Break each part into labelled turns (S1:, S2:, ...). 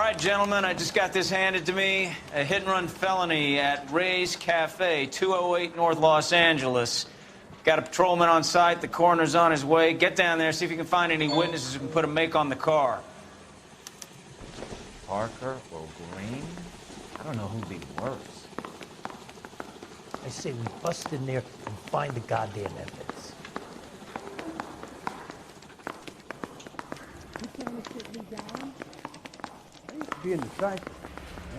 S1: right, gentlemen, I just got this handed to me. A hit-and-run felony at Ray's Cafe, 208 North Los Angeles. Got a patrolman on site. The coroner's on his way. Get down there, see if you can find any witnesses who can put a make on the car.
S2: Parker or Green? I don't know who'd be worse.
S3: I say we bust in there and find the goddamn evidence.
S4: You trying to sit me down? I used to be in the cycle.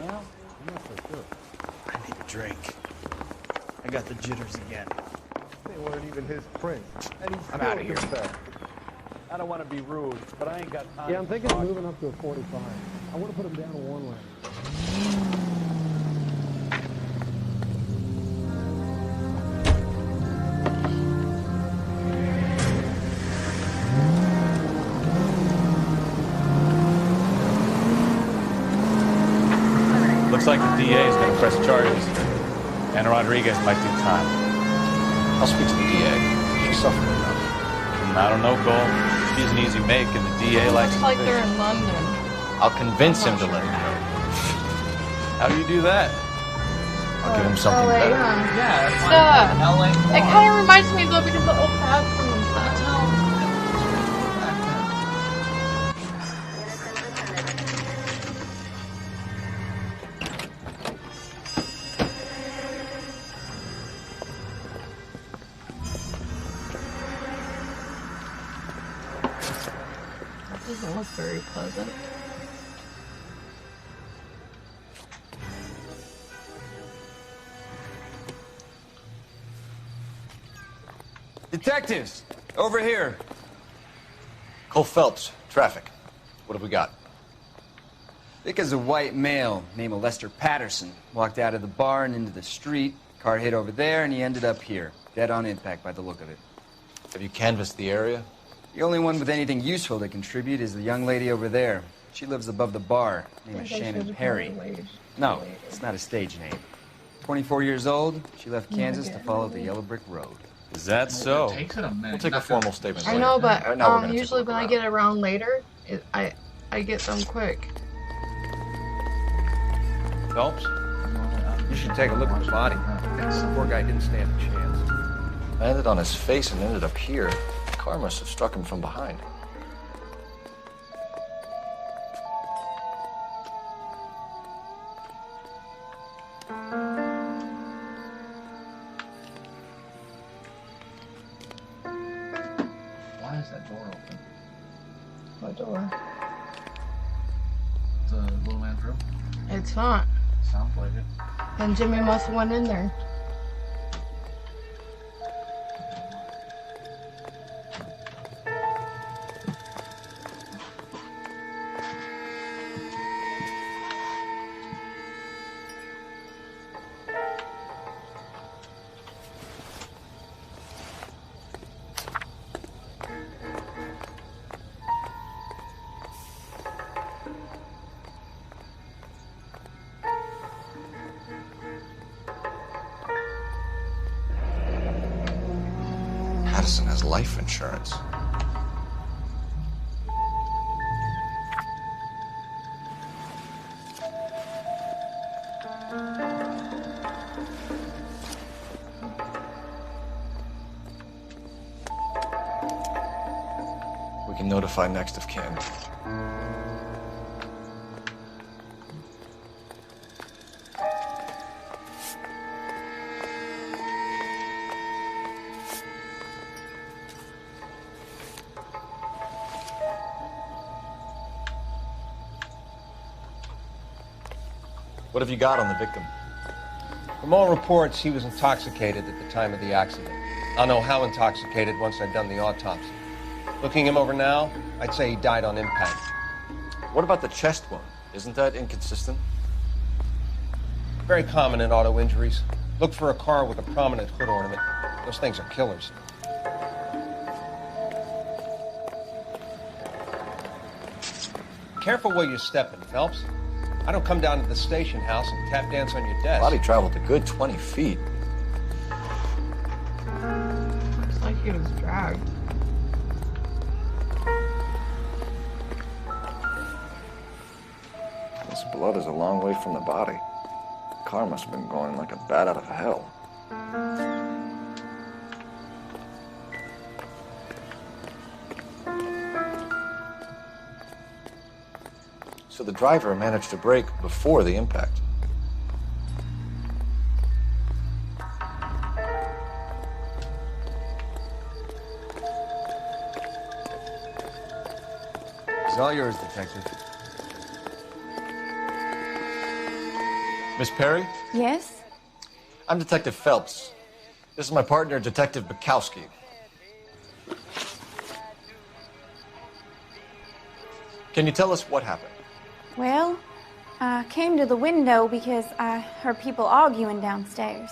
S4: Well, I'm not so sure.
S1: I need a drink. I got the jitters again.
S5: They weren't even his print. And he's
S1: I'm
S5: still
S1: outta here.
S5: confessed. I don't want to be rude, but I ain't got time.
S4: Yeah, I'm thinking of moving up to a 45. I want to put him down to one lane.
S2: Looks like the DA is going to press charges. And Rodriguez might do time.
S6: I'll speak to the DA. She's suffering enough.
S2: I don't know, Cole. She's an easy make, and the DA likes
S7: Looks like
S2: to
S7: they're
S2: fish.
S7: in London.
S6: I'll convince him to let him go.
S2: How do you do that?
S6: I'll give him something
S7: LA,
S6: better.
S7: huh? It kind of reminds me though because the old bathroom and stuff. Doesn't look very pleasant.
S1: Detectives, over here.
S6: Cole Phelps, traffic. What have we got?
S8: Vic is a white male named Lester Patterson. Walked out of the bar and into the street. Car hit over there, and he ended up here. Dead on impact by the look of it.
S6: Have you canvassed the area?
S8: The only one with anything useful to contribute is the young lady over there. She lives above the bar. Name is Shannon Perry. No, it's not a stage name. 24 years old, she left Kansas to follow the yellow brick road.
S2: Is that so?
S6: We'll take a formal statement
S7: I
S6: later.
S7: know, but
S6: Right now we're gonna
S7: usually
S6: take a
S7: when I
S6: look
S7: get around later, I get them quick.
S2: Phelps?
S5: You should take a look at the body. The poor guy didn't stand a chance.
S6: around. Landed on his face and ended up here. The car must have struck him from behind.
S9: Why is that door open?
S7: What door?
S9: The little man's room?
S7: It's not.
S9: Sounds like it.
S7: Then Jimmy must have went in there.
S6: Patterson has life insurance. We can notify next of kin. What have you got on the victim?
S5: From all reports, he was intoxicated at the time of the accident. I'll know how intoxicated once I've done the autopsy. Looking him over now, I'd say he died on impact.
S6: What about the chest wound? Isn't that inconsistent?
S5: Very common in auto injuries. Look for a car with a prominent hood ornament. Those things are killers. Careful where you're stepping, Phelps. I don't come down to the station house and tap dance on your desk.
S6: Body traveled a good 20 feet.
S7: Looks like he was dragged.
S6: blood is a long way from the body. The car must have been going like a bat out of hell. So the driver managed to brake before the impact.
S8: It's all yours, Detective.
S6: Miss Perry?
S10: Yes?
S6: I'm Detective Phelps. This is my partner, Detective Bukowski. Can you tell us what happened?
S10: Well, I came to the window because I heard people arguing downstairs.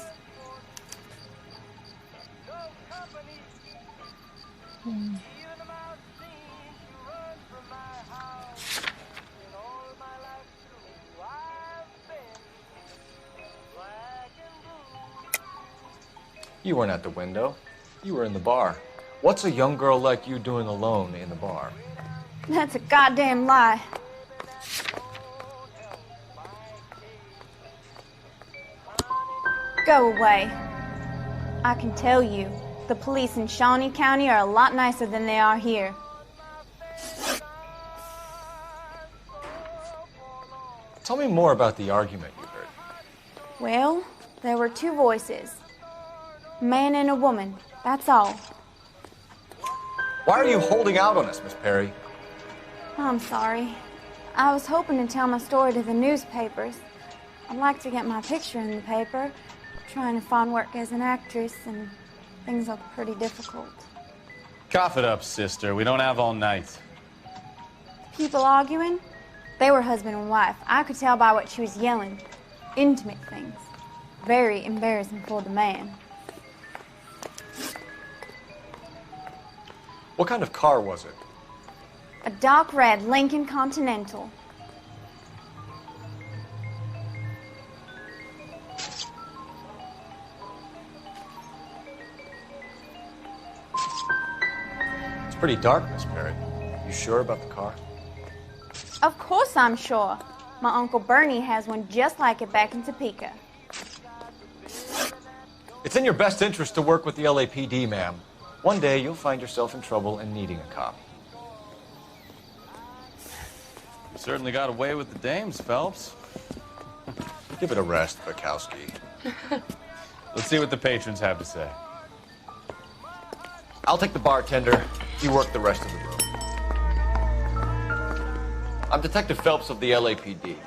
S6: You weren't at the window. You were in the bar. What's a young girl like you doing alone in the bar?
S10: That's a goddamn lie. Go away. I can tell you, the police in Shawnee County are a lot nicer than they are here.
S6: Tell me more about the argument you heard.
S10: Well, there were two voices. A man and a woman, that's all.
S6: Why are you holding out on us, Miss Perry?
S10: I'm sorry. I was hoping to tell my story to the newspapers. I'd like to get my picture in the paper. Trying to find work as an actress, and things look pretty difficult.
S2: Cough it up, sister. We don't have all night.
S10: People arguing? They were husband and wife. I could tell by what she was yelling. Intimate things. Very embarrassing for the man.
S6: What kind of car was it?
S10: A dark red Lincoln Continental.
S6: It's pretty dark, Miss Perry. You sure about the car?
S10: Of course I'm sure. My Uncle Bernie has one just like it back in Topeka.
S6: It's in your best interest to work with the LAPD, ma'am. One day you'll find yourself in trouble and needing a cop.
S2: You certainly got away with the dames, Phelps.
S6: Give it a rest, Bukowski.
S2: Let's see what the patrons have to say.
S6: I'll take the bartender. You work the rest of the room. I'm Detective Phelps of the LAPD.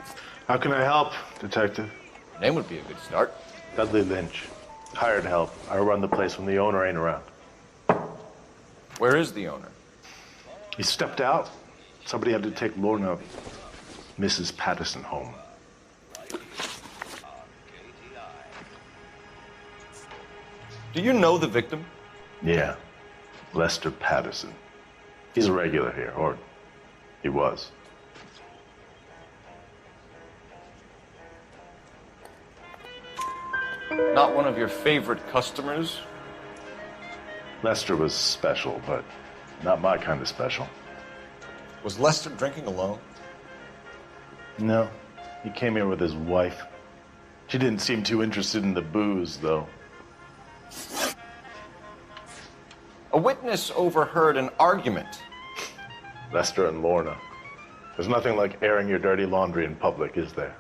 S11: How can I help, Detective?
S6: Your name would be a good start.
S11: Dudley Lynch. Hired help. I run the place when the owner ain't around.
S6: Where is the owner?
S11: He stepped out. Somebody had to take Lorna, Mrs. Patterson, home.
S6: Do you know the victim?
S11: Yeah. Lester Patterson. He's a regular here, or he was.
S6: Not one of your favorite customers?
S11: Lester was special, but not my kind of special.
S6: Was Lester drinking alone?
S11: No. He came here with his wife. She didn't seem too interested in the booze, though.
S6: A witness overheard an argument.
S11: Lester and Lorna. There's nothing like airing your dirty laundry in public, is there?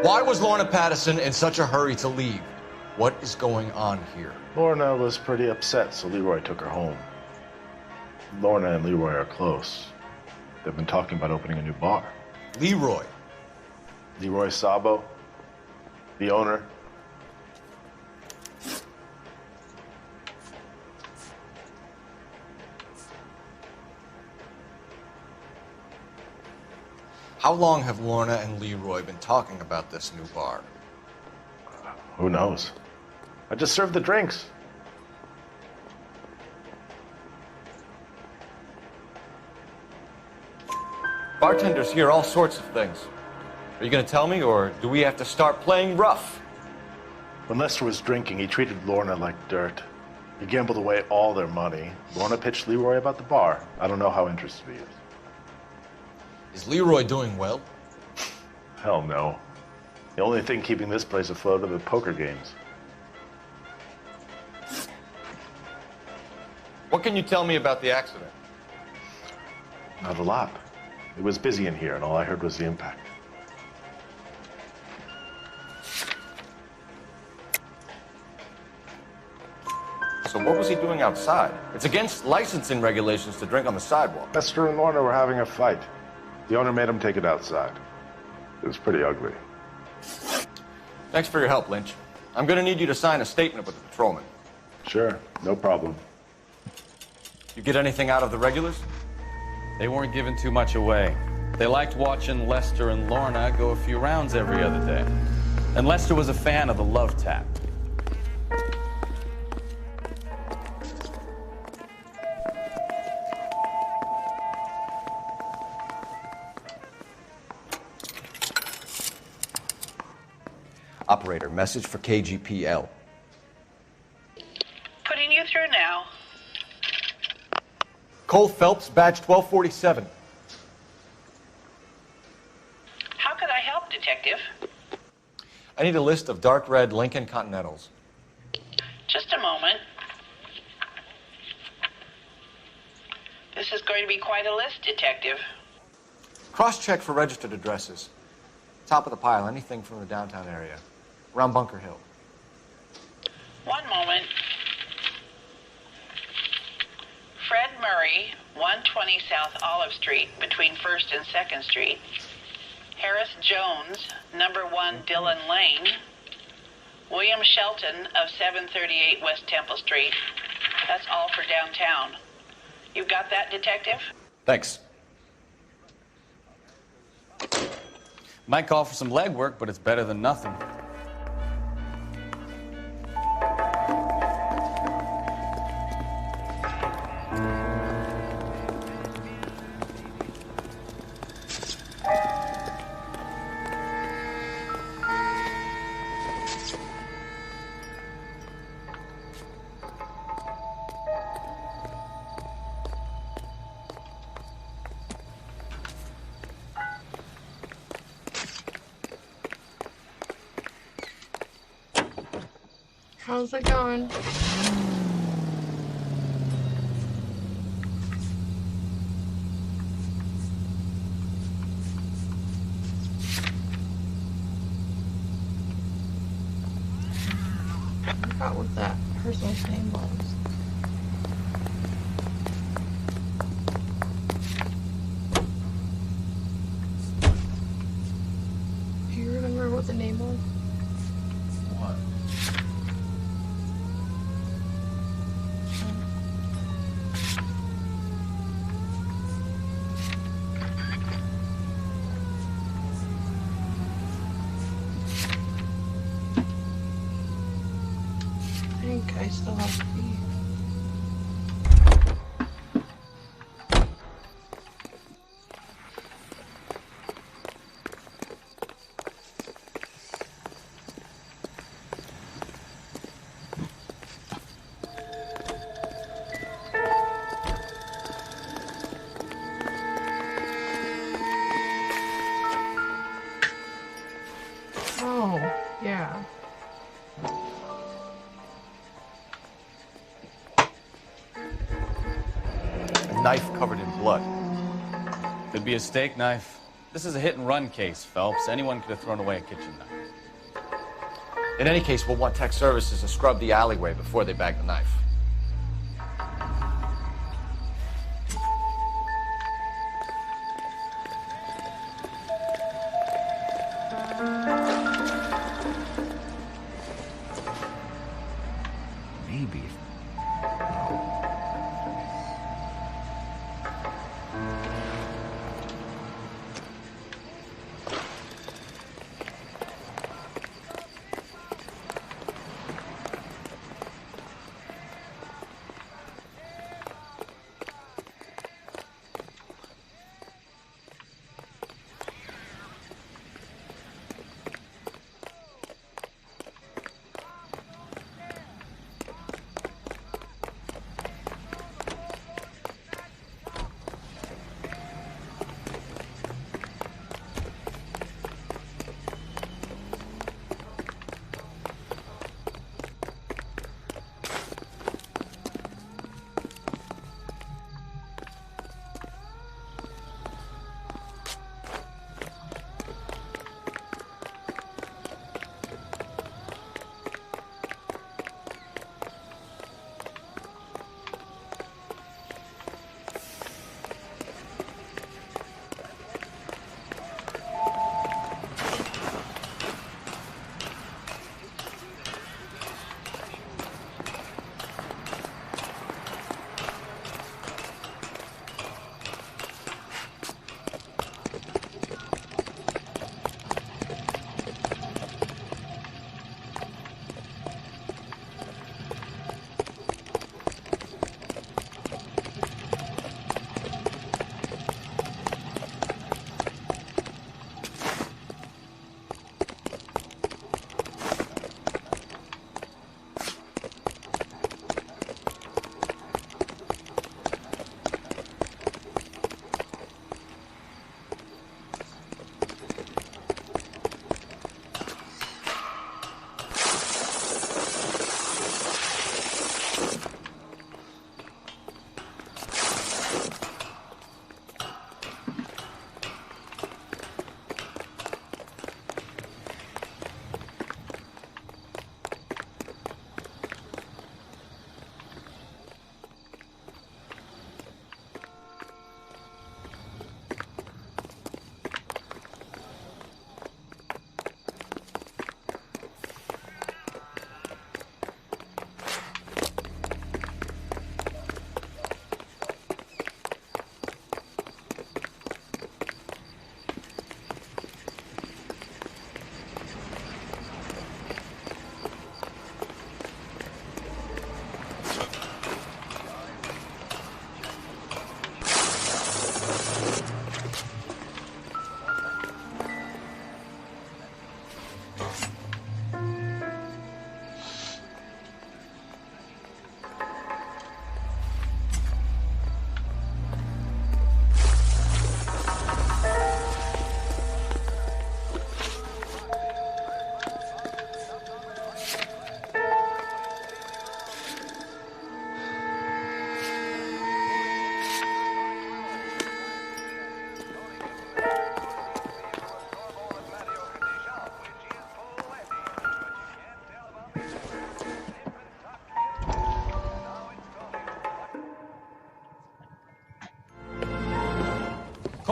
S6: Why was Lorna Patterson in such a hurry to leave? What is going on here?
S11: Lorna was pretty upset, so Leroy took her home. Lorna and Leroy are close. They've been talking about opening a new bar.
S6: Leroy?
S11: Leroy Sabo, the owner.
S6: How long have Lorna and Leroy been talking about this new bar?
S11: Who knows? I just served the drinks.
S6: Bartenders hear all sorts of things. Are you going to tell me, or do we have to start playing rough?
S11: When Lester was drinking, he treated Lorna like dirt. He gambled away all their money. Lorna pitched Leroy about the bar. I don't know how interested he is.
S6: Is Leroy doing well?
S11: Hell no. The only thing keeping this place afloat are the poker games.
S6: What can you tell me about the accident?
S11: Not a lot. It was busy in here, and all I heard was the impact.
S6: So what was he doing outside? It's against licensing regulations to drink on the sidewalk.
S11: Lester and Lorna were having a fight. The owner made him take it outside. It was pretty ugly.
S6: Thanks for your help, Lynch. I'm going to need you to sign a statement with the patrolman.
S11: Sure, no problem.
S6: You get anything out of the regulars?
S2: They weren't giving too much away. They liked watching Lester and Lorna go a few rounds every other day. And Lester was a fan of the love tap.
S5: Operator, message for KGPL.
S12: Putting you through now.
S6: Cole Phelps, badge 1247.
S12: How could I help, Detective?
S6: I need a list of dark red Lincoln Continentals.
S12: Just a moment. This is going to be quite a list, Detective.
S6: Cross-check for registered addresses. Top of the pile, anything from the downtown area. Around Bunker Hill.
S12: One moment. Fred Murray, 120 South Olive Street, between 1st and 2nd Street. Harris Jones, number 1 Dillon Lane. William Shelton of 738 West Temple Street. That's all for downtown. You got that, Detective?
S6: Thanks.
S2: Might call for some legwork, but it's better than nothing.
S7: How's it going? I forgot what that person's name was. Do you remember what the name was?
S9: What?
S7: I think I still have to be. Oh, yeah.
S6: A knife covered in blood.
S2: Could be a steak knife. This is a hit-and-run case, Phelps. Anyone could have thrown away a kitchen knife.
S6: In any case, we'll want tech services to scrub the alleyway before they bag the knife.
S8: Maybe.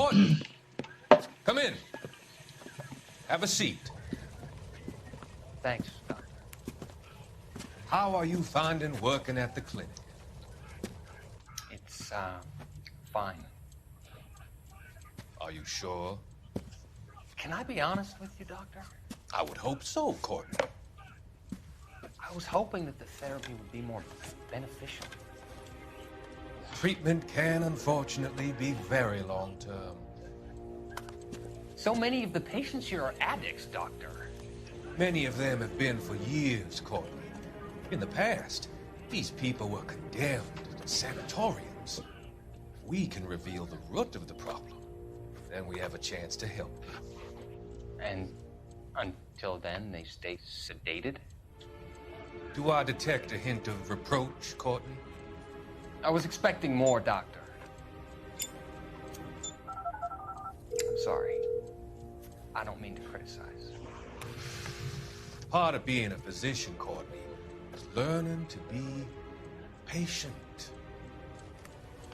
S13: Courtney, come in. Have a seat.
S5: Thanks, Doctor.
S13: How are you finding working at the clinic?
S5: It's, fine.
S13: Are you sure?
S5: Can I be honest with you, Doctor?
S13: I would hope so, Courtney.
S5: I was hoping that the therapy would be more beneficial.
S13: Treatment can, unfortunately, be very long-term.
S5: So many of the patients here are addicts, Doctor.
S13: Many of them have been for years, Courtney. In the past, these people were condemned to sanatoriums. If we can reveal the root of the problem, then we have a chance to help them.
S5: And until then, they stay sedated?
S13: Do I detect a hint of reproach, Courtney?
S5: I was expecting more, Doctor. I'm sorry. I don't mean to criticize.
S13: Part of being a physician, Courtney, is learning to be patient.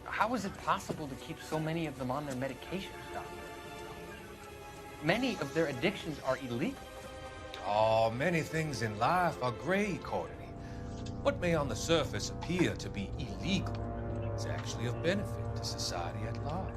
S5: How is it possible to keep so many of them on their medications, Doctor? Many of their addictions are illegal.
S13: Oh, many things in life are gray, Courtney. What may on the surface appear to be illegal is actually of benefit to society at large.